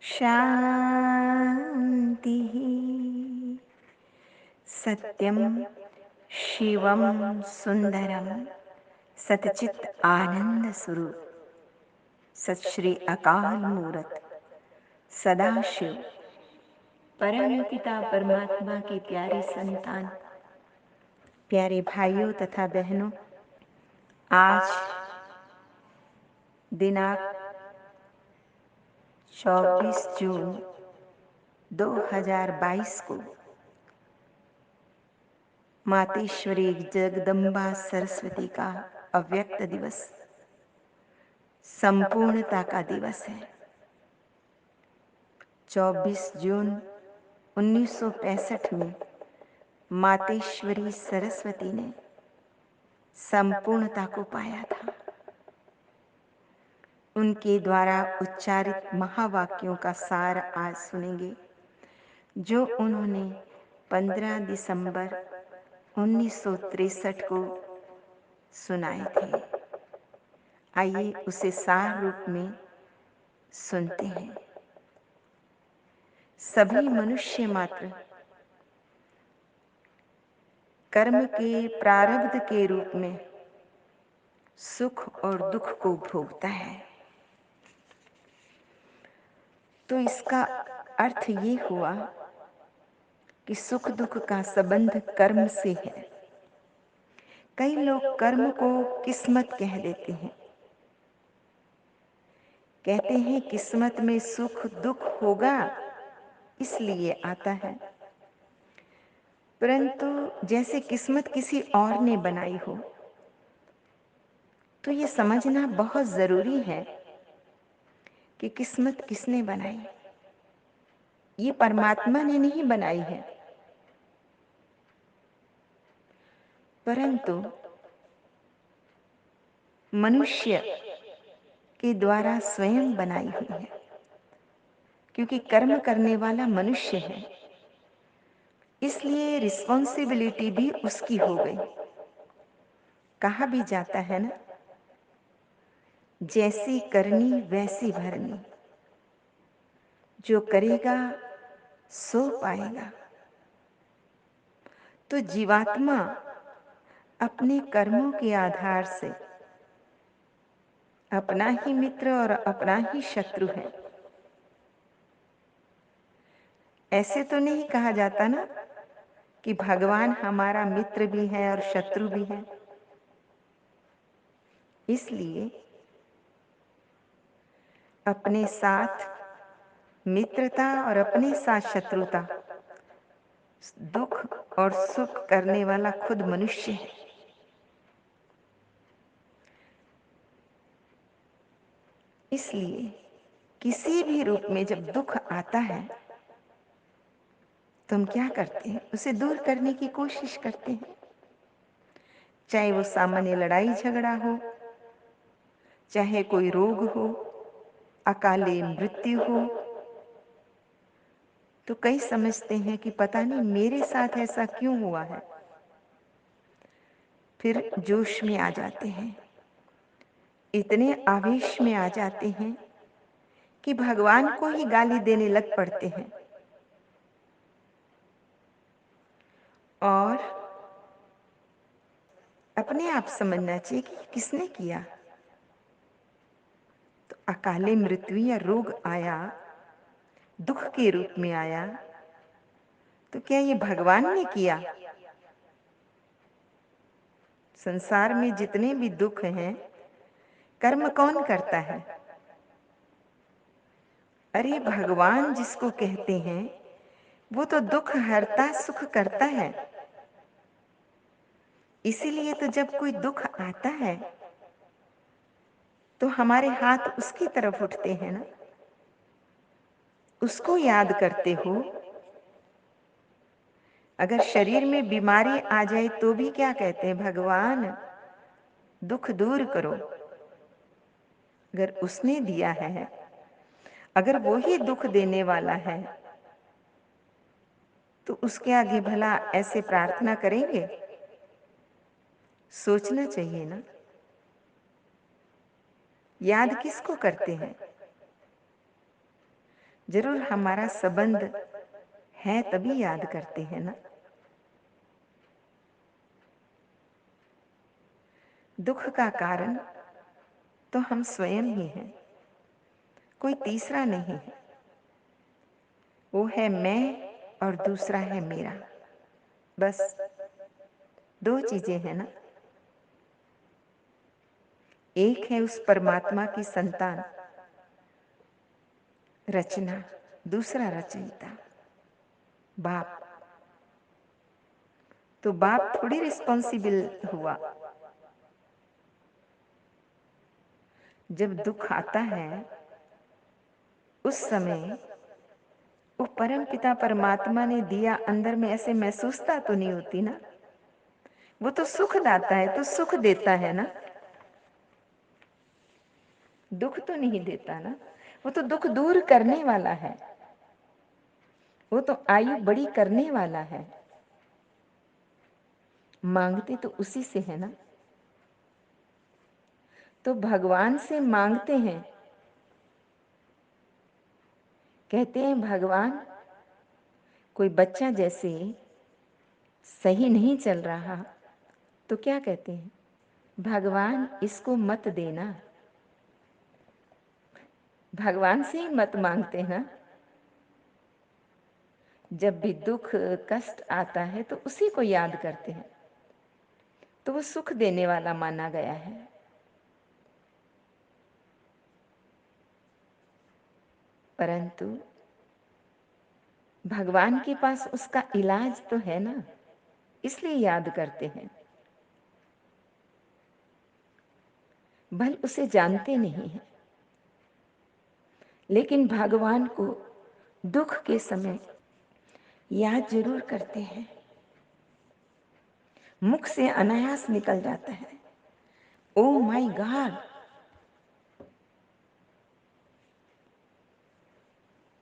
शान्तिः। सत्यं शिवं सुंदरम सतचित आनंद स्वरूप सत श्री अकाल मूरत सदाशिव परम पिता परमात्मा की प्यारी संतान, प्यारे भाइयों तथा बहनों, आज दिनांक 24 जून 2022 को मातेश्वरी जगदम्बा सरस्वती का अव्यक्त दिवस, संपूर्णता का दिवस है। 24 जून 1965 में मातेश्वरी सरस्वती ने संपूर्णता को पाया था। उनके द्वारा उच्चारित महावाक्यों का सार आज सुनेंगे, जो उन्होंने 15 दिसंबर 1963 को सुनाए थे। आइए उसे सार रूप में सुनते हैं। सभी मनुष्य मात्र कर्म के प्रारब्ध के रूप में सुख और दुख को भोगता है। तो इसका अर्थ ये हुआ कि सुख दुख का संबंध कर्म से है। कई लोग कर्म को किस्मत कह देते हैं, कहते हैं किस्मत में सुख दुख होगा इसलिए आता है। परंतु जैसे किस्मत किसी और ने बनाई हो, तो ये समझना बहुत जरूरी है कि किस्मत किसने बनाई। ये परमात्मा ने नहीं बनाई है, परंतु मनुष्य के द्वारा स्वयं बनाई हुई है। क्योंकि कर्म करने वाला मनुष्य है, इसलिए रिस्पॉन्सिबिलिटी भी उसकी हो गई। कहा भी जाता है ना, जैसी करनी वैसी भरनी, जो करेगा सो पाएगा। तो जीवात्मा अपने कर्मों के आधार से अपना ही मित्र और अपना ही शत्रु है। ऐसे तो नहीं कहा जाता ना कि भगवान हमारा मित्र भी है और शत्रु भी है। इसलिए अपने साथ मित्रता और अपने साथ शत्रुता, दुख और सुख करने वाला खुद मनुष्य है। इसलिए किसी भी रूप में जब दुख आता है तो हम क्या करते हैं, उसे दूर करने की कोशिश करते हैं। चाहे वो सामान्य लड़ाई झगड़ा हो, चाहे कोई रोग हो, अकाले मृत्यु हो, तो कई समझते हैं कि पता नहीं मेरे साथ ऐसा क्यों हुआ है। फिर जोश में आ जाते हैं, इतने आवेश में आ जाते हैं कि भगवान को ही गाली देने लग पड़ते हैं। और अपने आप समझना चाहिए कि किसने किया। तो अकाले मृत्यु या रोग आया, दुख के रूप में आया, तो क्या ये भगवान ने किया? संसार में जितने भी दुख हैं, कर्म कौन करता है? अरे भगवान जिसको कहते हैं, वो तो दुख हरता सुख करता है। इसीलिए तो जब कोई दुख आता है तो हमारे हाथ उसकी तरफ उठते हैं ना, उसको याद करते हो। अगर शरीर में बीमारी आ जाए तो भी क्या कहते हैं, भगवान दुख दूर करो। अगर उसने दिया है, अगर वो ही दुख देने वाला है, तो उसके आगे भला ऐसे प्रार्थना करेंगे? सोचना चाहिए ना। याद किसको करते हैं? जरूर हमारा संबंध है तभी याद करते हैं ना। दुख का कारण तो हम स्वयं ही हैं, कोई तीसरा नहीं है। वो है मैं और दूसरा है मेरा, बस दो चीजें हैं ना। एक है उस परमात्मा की संतान रचना, दूसरा रचयिता बाप। तो बाप थोड़ी रिस्पॉन्सिबल हुआ। जब दुख आता है उस समय वो परम पिता परमात्मा ने दिया, अंदर में ऐसे महसूसता तो नहीं होती ना। वो तो सुख दाता है, तो सुख देता है ना, दुख तो नहीं देता ना। वो तो दुख दूर करने वाला है, वो तो आयु बड़ी करने वाला है। मांगते तो उसी से है ना। तो भगवान से मांगते हैं, कहते हैं भगवान कोई बच्चा जैसे सही नहीं चल रहा तो क्या कहते हैं, भगवान इसको मत देना। भगवान से ही मत मांगते ना। जब भी दुख कष्ट आता है तो उसी को याद करते हैं, तो वो सुख देने वाला माना गया है। परंतु भगवान के पास उसका इलाज तो है ना, इसलिए याद करते हैं। भल उसे जानते नहीं हैं, लेकिन भगवान को दुख के समय याद जरूर करते हैं। मुख से अनायास निकल जाता है, ओ माय गॉड।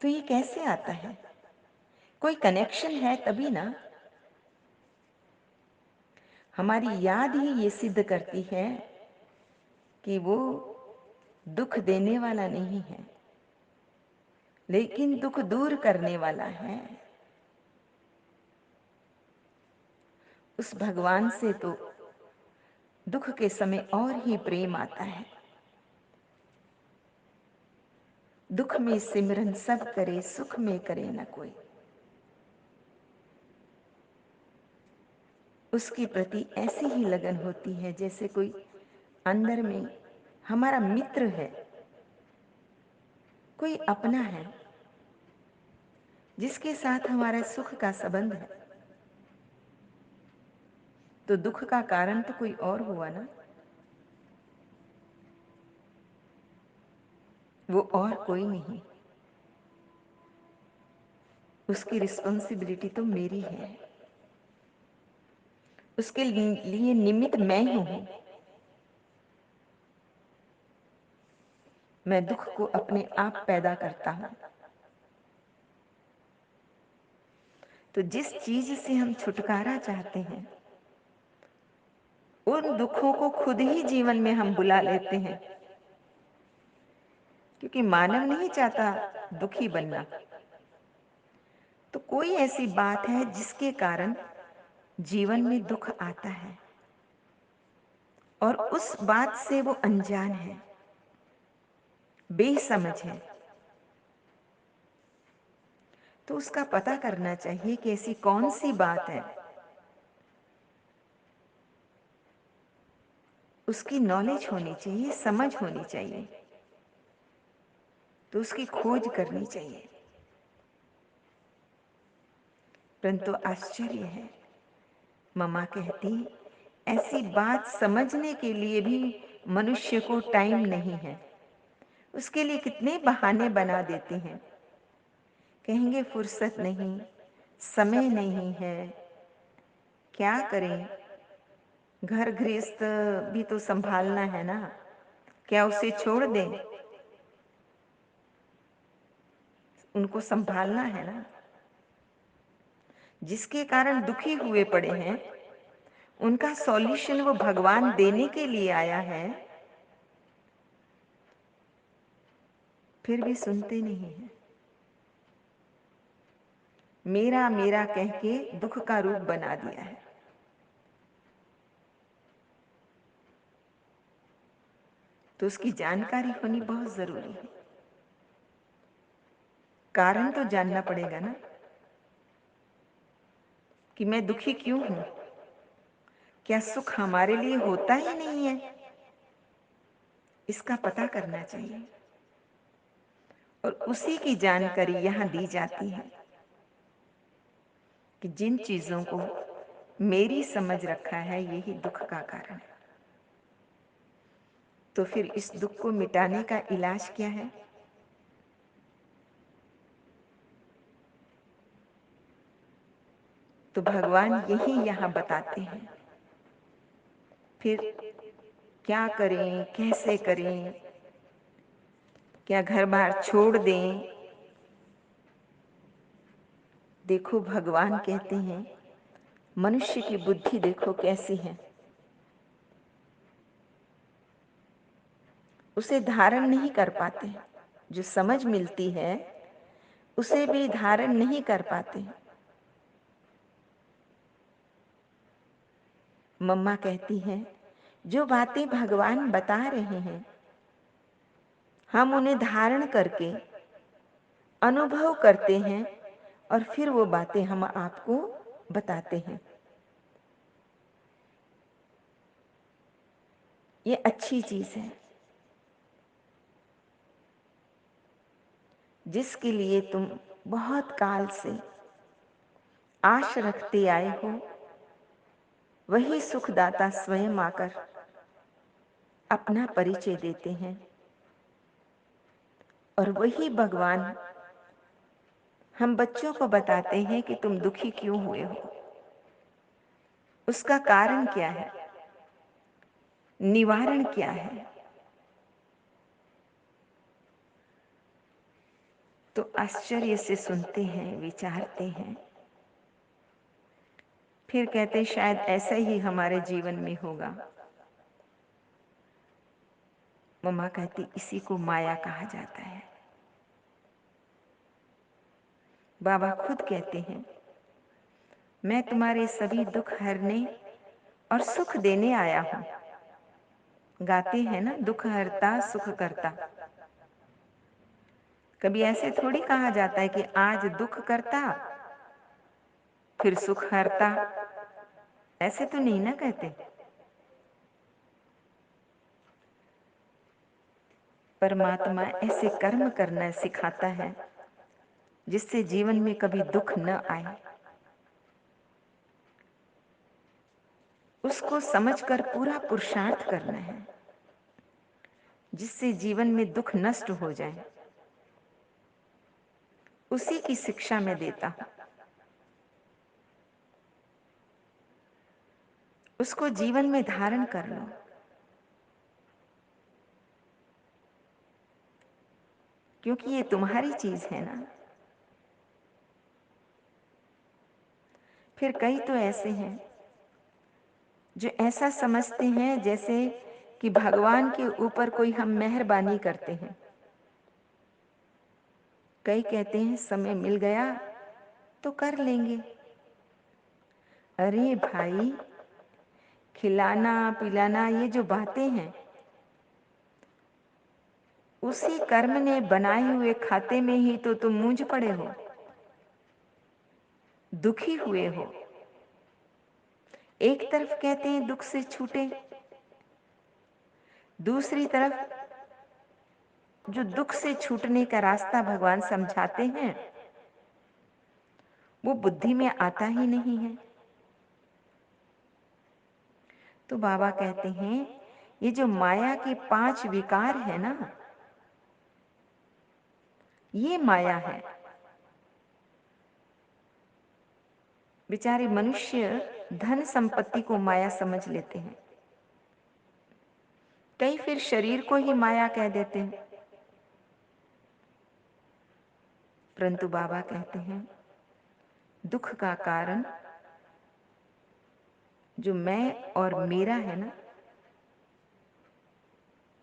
तो ये कैसे आता है, कोई कनेक्शन है तभी ना। हमारी याद ही ये सिद्ध करती है कि वो दुख देने वाला नहीं है, लेकिन दुख दूर करने वाला है। उस भगवान से तो दुख के समय और ही प्रेम आता है। दुख में सिमरन सब करे, सुख में करे न कोई। उसके प्रति ऐसी ही लगन होती है जैसे कोई अंदर में हमारा मित्र है, कोई अपना है जिसके साथ हमारा सुख का संबंध है। तो दुख का कारण तो कोई और हुआ ना, वो और कोई नहीं। उसकी रिस्पॉन्सिबिलिटी तो मेरी है, उसके लिए निमित्त मैं हूं। मैं दुख को अपने आप पैदा करता हूं। तो जिस चीज से हम छुटकारा चाहते हैं उन दुखों को खुद ही जीवन में हम बुला लेते हैं, क्योंकि मानव नहीं चाहता दुखी बनना। तो कोई ऐसी बात है जिसके कारण जीवन में दुख आता है और उस बात से वो अनजान है, बेसमझ है। तो उसका पता करना चाहिए कि ऐसी कौन सी बात है, उसकी नॉलेज होनी चाहिए, समझ होनी चाहिए। तो उसकी खोज करनी चाहिए। परंतु आश्चर्य है, मम्मा कहती ऐसी बात समझने के लिए भी मनुष्य को टाइम नहीं है। उसके लिए कितने बहाने बना देते हैं। कहेंगे फुर्सत नहीं, समय नहीं है, क्या करें, घर गृहस्थ भी तो संभालना है ना, क्या उसे छोड़ दें, उनको संभालना है ना। जिसके कारण दुखी हुए पड़े हैं उनका सॉल्यूशन वो भगवान देने के लिए आया है, फिर भी सुनते नहीं हैं। मेरा मेरा कह के दुख का रूप बना दिया है। तो उसकी जानकारी होनी बहुत जरूरी है। कारण तो जानना पड़ेगा ना कि मैं दुखी क्यों हूं। क्या सुख हमारे लिए होता ही नहीं है, इसका पता करना चाहिए। और उसी की जानकारी यहां दी जाती है कि जिन चीजों को मेरी समझ रखा है यही दुख का कारण है। तो फिर इस दुख को मिटाने का इलाज क्या है? तो भगवान यही यहाँ बताते हैं। फिर क्या करें, कैसे करें, क्या घर बार छोड़ दें? देखो भगवान कहते हैं मनुष्य की बुद्धि देखो कैसी है, उसे धारण नहीं कर पाते। जो समझ मिलती है उसे भी धारण नहीं कर पाते। मम्मा कहती हैं जो बातें भगवान बता रहे हैं हम उन्हें धारण करके अनुभव करते हैं और फिर वो बातें हम आपको बताते हैं। ये अच्छी चीज है। जिसके लिए तुम बहुत काल से आश रखते आए हो वही सुखदाता स्वयं आकर अपना परिचय देते हैं। और वही भगवान हम बच्चों को बताते हैं कि तुम दुखी क्यों हुए हो, उसका कारण क्या है, निवारण क्या है। तो आश्चर्य से सुनते हैं, विचारते हैं, फिर कहते शायद ऐसा ही हमारे जीवन में होगा। मम्मा कहती इसी को माया कहा जाता है। बाबा खुद कहते हैं मैं तुम्हारे सभी दुख हरने और सुख देने आया हूं। गाते हैं ना, दुख हरता सुख करता। कभी ऐसे थोड़ी कहा जाता है कि आज दुख करता फिर सुख हरता, ऐसे तो नहीं ना कहते। परमात्मा ऐसे कर्म करना सिखाता है जिससे जीवन में कभी दुख न आए। उसको समझकर पूरा पुरुषार्थ करना है जिससे जीवन में दुख नष्ट हो जाए। उसी की शिक्षा मैं देता हूं। उसको जीवन में धारण कर लो। क्योंकि ये तुम्हारी चीज है ना। फिर कई तो ऐसे हैं जो ऐसा समझते हैं जैसे कि भगवान के ऊपर कोई हम मेहरबानी करते हैं। कई कहते हैं समय मिल गया तो कर लेंगे। अरे भाई, खिलाना पिलाना ये जो बातें हैं उसी कर्म ने बनाए हुए खाते में ही तो तुम मूंझ पड़े हो, दुखी हुए हो। एक तरफ कहते हैं दुख से छूटे, दूसरी तरफ जो दुख से छूटने का रास्ता भगवान समझाते हैं वो बुद्धि में आता ही नहीं है। तो बाबा कहते हैं ये जो माया के 5 विकार है ना, ये माया है। बेचारे मनुष्य धन संपत्ति को माया समझ लेते हैं। कई फिर शरीर को ही माया कह देते हैं। परंतु बाबा कहते हैं दुख का कारण जो मैं और मेरा है ना,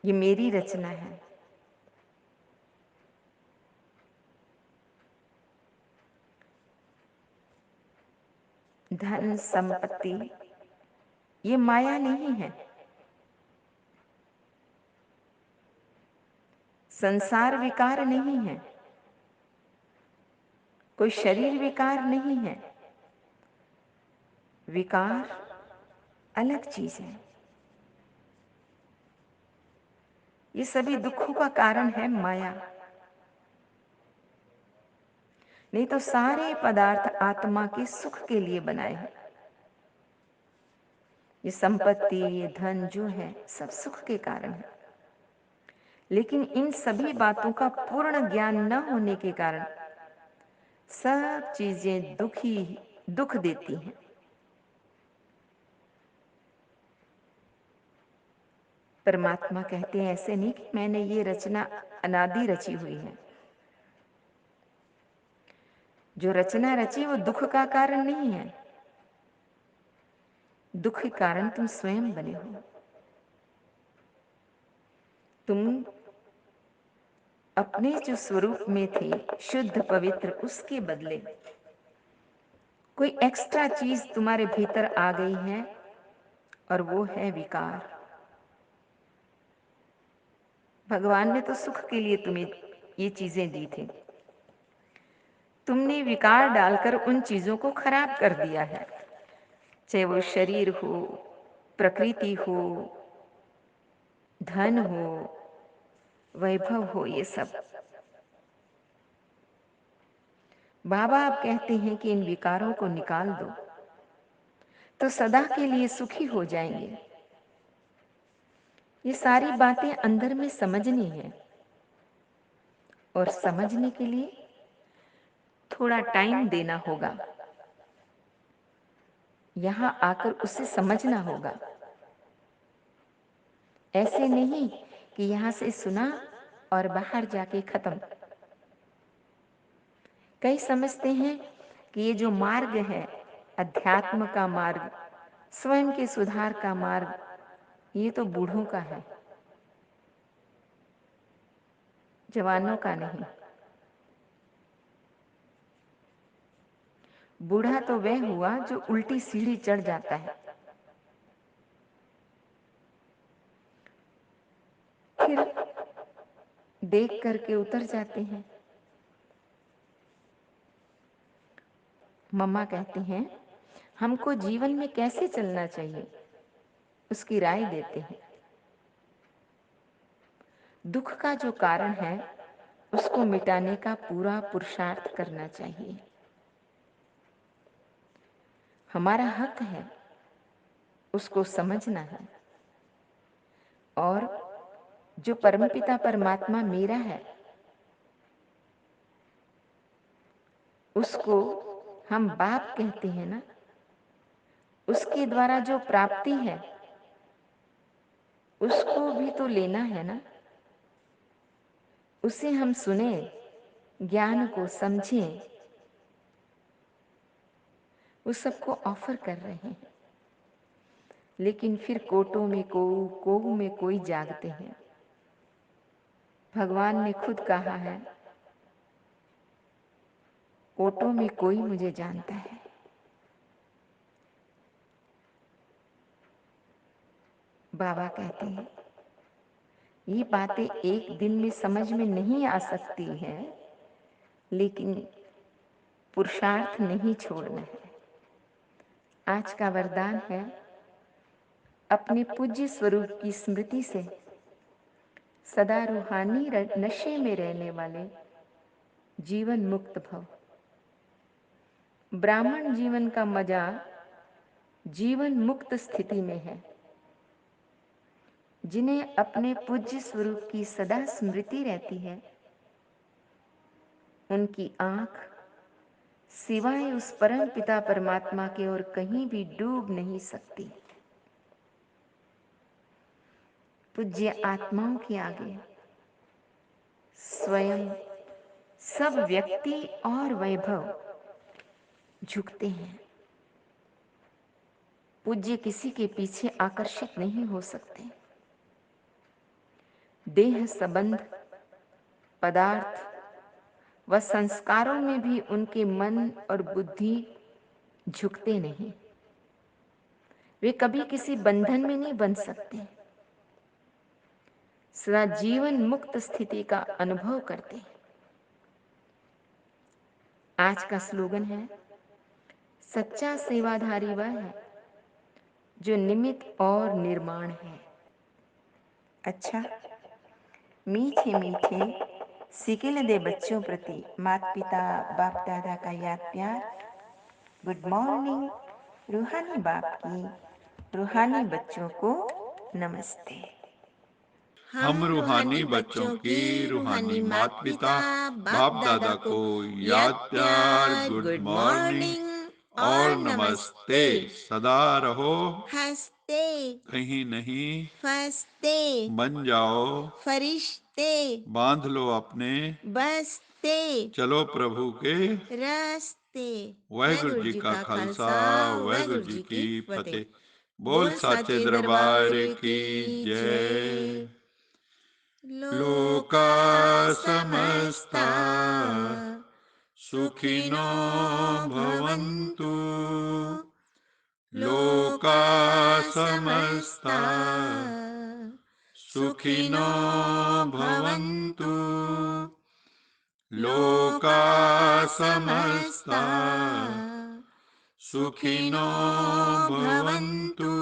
ये मेरी रचना है। धन संपत्ति ये माया नहीं है, संसार विकार नहीं है, कोई शरीर विकार नहीं है। विकार अलग चीज है। ये सभी दुखों का कारण है माया। नहीं तो सारे पदार्थ आत्मा के सुख के लिए बनाए हैं। ये संपत्ति, ये धन जो है सब सुख के कारण है। लेकिन इन सभी बातों का पूर्ण ज्ञान न होने के कारण सब चीजें दुख देती हैं। परमात्मा कहते हैं ऐसे नहीं कि मैंने ये रचना अनादि रची हुई है। जो रचना रची वो दुख का कारण नहीं है, दुख के कारण तुम स्वयं बने हो। तुम अपने जो स्वरूप में थे शुद्ध पवित्र, उसके बदले कोई एक्स्ट्रा चीज तुम्हारे भीतर आ गई है और वो है विकार। भगवान ने तो सुख के लिए तुम्हें ये चीजें दी थी, तुमने विकार डालकर उन चीजों को खराब कर दिया है। चाहे वो शरीर हो, प्रकृति हो, धन हो, वैभव हो, ये सब। बाबा अब कहते हैं कि इन विकारों को निकाल दो तो सदा के लिए सुखी हो जाएंगे। ये सारी बातें अंदर में समझनी है और समझने के लिए थोड़ा टाइम देना होगा। यहां आकर उसे समझना होगा। ऐसे नहीं कि यहां से सुना और बाहर जाके खत्म। कई समझते हैं कि ये जो मार्ग है, अध्यात्म का मार्ग, स्वयं के सुधार का मार्ग, ये तो बूढ़ों का है, जवानों का नहीं। बूढ़ा तो वह हुआ जो उल्टी सीढ़ी चढ़ जाता है, फिर देख करके उतर जाते हैं। मम्मा कहते हैं हमको जीवन में कैसे चलना चाहिए, उसकी राय देते हैं। दुख का जो कारण है उसको मिटाने का पूरा पुरुषार्थ करना चाहिए। हमारा हक है, उसको समझना है। और जो परमपिता परमात्मा मेरा है, उसको हम बाप कहते हैं ना, उसके द्वारा जो प्राप्ति है उसको भी तो लेना है ना। उसे हम सुने, ज्ञान को समझें, वो सबको ऑफर कर रहे हैं। लेकिन फिर कोटों में कोऊ में कोई जागते हैं। भगवान ने खुद कहा है, कोटों में कोई मुझे जानता है। बाबा कहते हैं ये बातें एक दिन में समझ में नहीं आ सकती है, लेकिन पुरुषार्थ नहीं छोड़ना है। आज का वरदान है, अपने पूज्य स्वरूप की स्मृति से सदा रूहानी नशे में रहने वाले जीवन मुक्त भव। ब्राह्मण जीवन का मजा जीवन मुक्त स्थिति में है। जिन्हें अपने पूज्य स्वरूप की सदा स्मृति रहती है, उनकी आंख सिवाय उस परम पिता परमात्मा के और कहीं भी डूब नहीं सकती। पूज्य आत्माओं के आगे स्वयं सब व्यक्ति और वैभव झुकते हैं। पूज्य किसी के पीछे आकर्षित नहीं हो सकते। देह संबंध, पदार्थ व संस्कारों में भी उनके मन और बुद्धि झुकते नहीं, वे कभी किसी बंधन में नहीं बंध सकते, सदा जीवन मुक्त स्थिति का अनुभव करते। आज का स्लोगन है, सच्चा सेवाधारी वह है जो निमित्त और निर्माण है। अच्छा, मीठे मीठे सिकिल दे बच्चों प्रति माता पिता बाप दादा का याद प्यार। गुड मॉर्निंग रूहानी बाप की रूहानी बच्चों को नमस्ते। हम रूहानी बच्चों की रूहानी माता पिता बाप दादा को याद प्यार, गुड मॉर्निंग और नमस्ते। सदा रहो हंसते, कहीं नहीं फंसते, बन जाओ फरिश्ते, बांध लो अपने बसते, चलो प्रभु के रस्ते। वाहिगुरु जी का खालसा वाहिगुरु जी की फतेह। बोल साचे दरबार की जय। लोका समस्ता सुखिनो भवन्तु, लोका समस्ता सुखिनो भवन्तु, लोका समस्ता सुखिनो भवन्तु।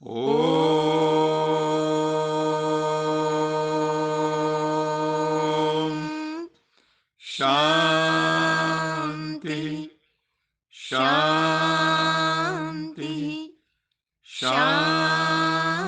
ओम शांति शांति शांति।